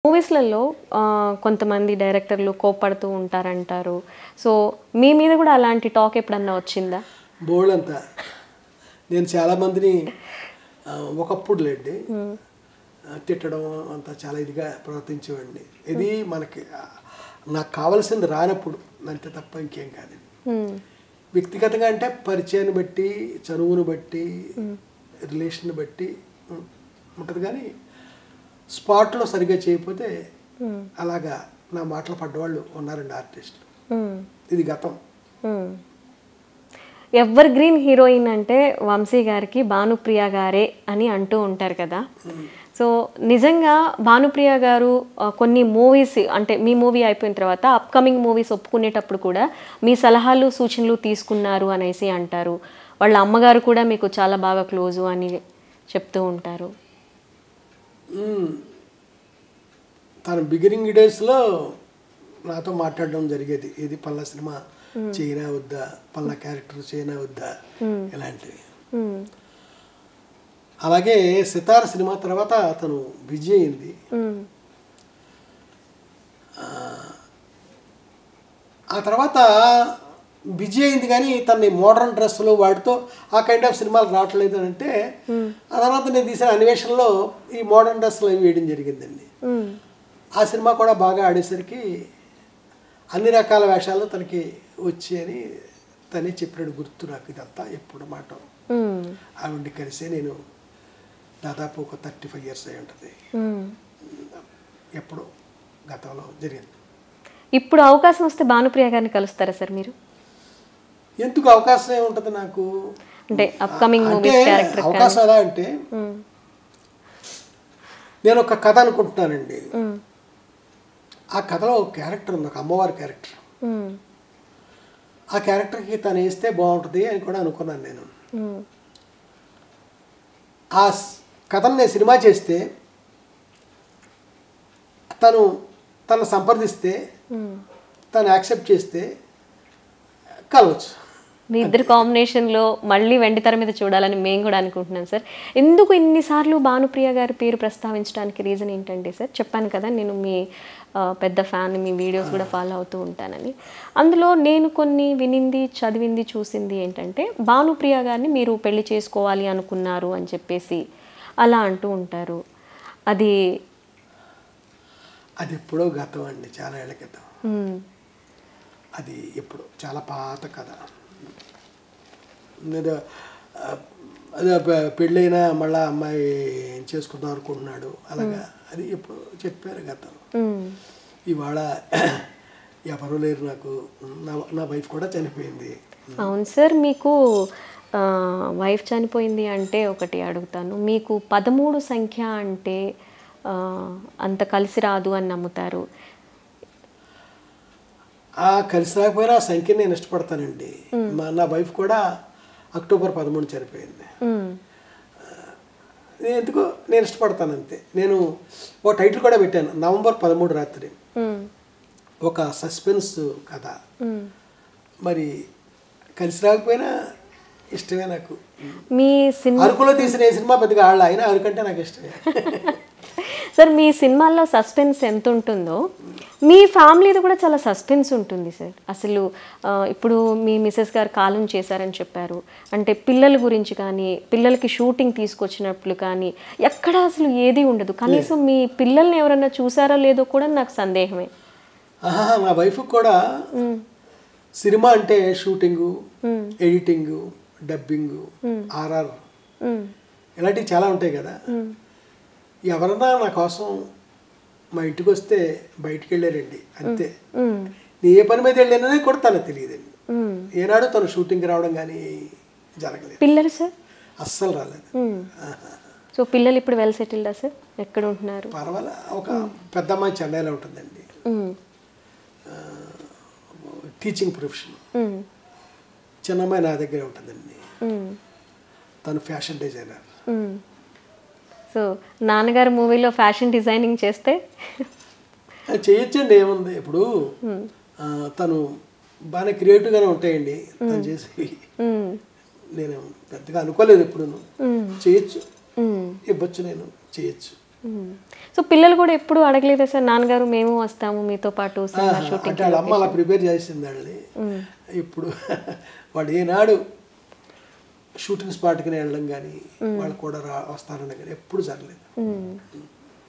మూవీస్‌లలో కొంతమంది డైరెక్టర్లు కోప్పడుతూ ఉంటారంటారు. సో, మీ మీద కూడా అలాంటి టాక్ ఎప్పుడన్నా వచ్చిందా? బోల్డంతా. నేను చాలామందిని ఒకప్పుడు లేండి తిట్టడం అంతా చాలా ఇదిగా ప్రవర్తించేవాడిని. ఇది మనకి నాకు కావాల్సింది రానప్పుడు అంతే తప్ప ఇంకేం కాదండి. వ్యక్తిగతంగా అంటే పరిచయాన్ని బట్టి, చనువును బట్టి, రిలేషన్ బట్టి ఉంటుంది. కానీ స్పాట్లో సరిగ్గా చేయకపోతే అలాగా నా మాటలు పడ్డవాళ్ళు ఉన్నారండి ఆర్టిస్టులు. ఇది గతం. ఎవర్ గ్రీన్ హీరోయిన్ అంటే వంశీ గారికి భానుప్రియ గారే అని అంటూ ఉంటారు కదా. సో నిజంగా భానుప్రియ గారు కొన్ని మూవీస్ అంటే మీ మూవీ అయిపోయిన తర్వాత అప్కమింగ్ మూవీస్ ఒప్పుకునేటప్పుడు కూడా మీ సలహాలు సూచనలు తీసుకున్నారు అనేసి అంటారు. వాళ్ళ అమ్మగారు కూడా మీకు చాలా బాగా క్లోజు అని చెప్తూ ఉంటారు. తన బిగినింగ్ డేస్లో నాతో మాట్లాడడం జరిగేది. ఇది పల్లా సినిమా చేయనా వద్దా, పల్లా క్యారెక్టర్ చేయనా వద్దా, ఇలాంటివి. అలాగే సితార సినిమా తర్వాత తను బిజీ అయింది. ఆ తర్వాత బిజీ అయింది కానీ తనని మోడర్న్ డ్రెస్సులు వాటితో ఆ కైండ్ ఆఫ్ సినిమాలు రావట్లేదు అని అంటే ఆ తర్వాత నేను తీసిన అన్వేషణలో ఈ మోడర్న్ డ్రెస్సులు అవి వేయడం జరిగిందండి. ఆ సినిమా కూడా బాగా ఆడేసరికి అన్ని రకాల వేషాలు తనకి వచ్చి అని తనే చెప్పినట్టు గుర్తు నాకు. ఇదంతా ఎప్పుడు మాట ఆవిడ్ని కలిసే నేను దాదాపు ఒక 35 years అయి ఉంటుంది. ఎప్పుడు గతంలో జరిగింది. ఇప్పుడు అవకాశం వస్తే భానుప్రియ గారిని కలుస్తారా సార్ మీరు? ఎందుకు అవకాశం ఏముంటుంది నాకు అంటే అప్కమింగ్ మూవీస్ క్యారెక్టర్ అవకాశం ఎలా అంటే నేను ఒక కథ అనుకుంటున్నానండి. ఆ కథలో ఒక క్యారెక్టర్ ఉంది, ఒక అమ్మవారి క్యారెక్టర్. ఆ క్యారెక్టర్కి తను వేస్తే బాగుంటుంది అని కూడా అనుకున్నాను నేను. ఆ కథను నేను సినిమా చేస్తే తను సంప్రదిస్తే తను యాక్సెప్ట్ చేస్తే కలవచ్చు. మీ ఇద్దరు కాంబినేషన్లో మళ్ళీ వెండితెర మీద చూడాలని మేము కూడా అనుకుంటున్నాం సార్. ఎందుకు ఇన్నిసార్లు భానుప్రియ గారి పేరు ప్రస్తావించడానికి రీజన్ ఏంటంటే సార్, చెప్పాను కదా నేను మీ పెద్ద ఫ్యాన్, మీ వీడియోస్ కూడా ఫాలో అవుతూ ఉంటానని. అందులో నేను కొన్ని వినింది, చదివింది, చూసింది ఏంటంటే భానుప్రియ గారిని మీరు పెళ్లి చేసుకోవాలి అనుకున్నారు అని చెప్పేసి అలా అంటూ ఉంటారు. అది ఎప్పుడో గతం అండి, చాలా ఏళ్ళ క్రితం. అది ఎప్పుడు చాలా పాత కథ. అదే పెళ్ళైనా మళ్ళీ అమ్మాయి చేసుకుందాం అనుకుంటున్నాడు అలాగా. అది ఎప్పుడు చెప్పారు గతం. ఇవాళ ఎవరు లేరు నాకు. నా వైఫ్ కూడా చనిపోయింది. అవును సార్, మీకు వైఫ్ చనిపోయింది అంటే ఒకటి అడుగుతాను, మీకు 13 సంఖ్య అంటే అంత కలిసి రాదు అని నమ్ముతారు. కలిసి రాకపోయినా ఆ సంఖ్య నేను ఇష్టపడతానండి. నా వైఫ్ కూడా అక్టోబర్ 13 చనిపోయింది. ఎందుకో నేను ఇష్టపడతాను అంతే. నేను ఓ టైటిల్ కూడా పెట్టాను, నవంబర్ 13 రాత్రి. ఒక సస్పెన్స్ కథ. మరి కలిసి రాకపోయినా ఇష్టమే నాకు. మీ సినిమా అరకులో తీసిన ఏ సినిమా పెద్దగా ఆడలే, అయినా అరకంటే నాకు ఇష్టమే. సార్ మీ సినిమాల్లో సస్పెన్స్ ఎంత ఉంటుందో మీ ఫ్యామిలీది కూడా చాలా సస్పెన్స్ ఉంటుంది సార్. అసలు ఇప్పుడు మీ మిసెస్ గారు కాలం చేశారని చెప్పారు అంటే పిల్లల గురించి కానీ, పిల్లలకి షూటింగ్ తీసుకొచ్చినప్పుడు కానీ ఎక్కడ అసలు ఏది ఉండదు. కనీసం మీ పిల్లల్ని ఎవరన్నా చూసారో లేదో కూడా నాకు సందేహమే. నా వైఫ్ కూడా సినిమా అంటే షూటింగు, ఎడిటింగు, డబ్బింగు, ఆర్ఆర్ ఇలాంటివి చాలా ఉంటాయి కదా. ఎవరన్నా నా కోసం మా ఇంటికి వస్తే బయటికి వెళ్ళారండి అంతే. నేను ఏ పని మీద వెళ్ళానని కూడా తనకు తెలియదండి. ఏనాడు తను షూటింగ్కి రావడం కానీ జరగలేదు. పిల్లలు సార్ అస్సలు రాలేదు. సో పిల్లలు ఇప్పుడు వెల్ సెటిల్డా సార్? ఎక్కడ ఉంటున్నారు? పర్వాలే. ఒక పెద్ద అమ్మాయి చెన్నైలో ఉంటుందండి, టీచింగ్ ప్రొఫెషన్. చిన్న అమ్మాయి నా దగ్గరే ఉంటుందండి, తను ఫ్యాషన్ డిజైనర్. సో నాన్నగారు మూవీలో ఫ్యాషన్ డిజైనింగ్ చేస్తే చేయొచ్చండి, ఏముంది. ఇప్పుడు తను బాగా క్రియేటివ్గానే ఉంటాయండి తను చేసేవి. నేను పెద్దగా అనుకోలేదు ఎప్పుడు. చేయొచ్చు, ఇవ్వచ్చు, నేను చేయొచ్చు. సో పిల్లలు కూడా ఎప్పుడు అడగలేదా సార్, నాన్నగారు మేము వస్తాము మీతో పాటు సినిమా షూటింగ్? అంటే వాళ్ళ అమ్మ అలా ప్రిపేర్ చేసింది వాళ్ళని. ఇప్పుడు వాళ్ళు ఏనాడు షూటింగ్ స్పాట్కి వెళ్ళడం కానీ వాళ్ళు కూడా వస్తారని కానీ ఎప్పుడు జరగలేదు.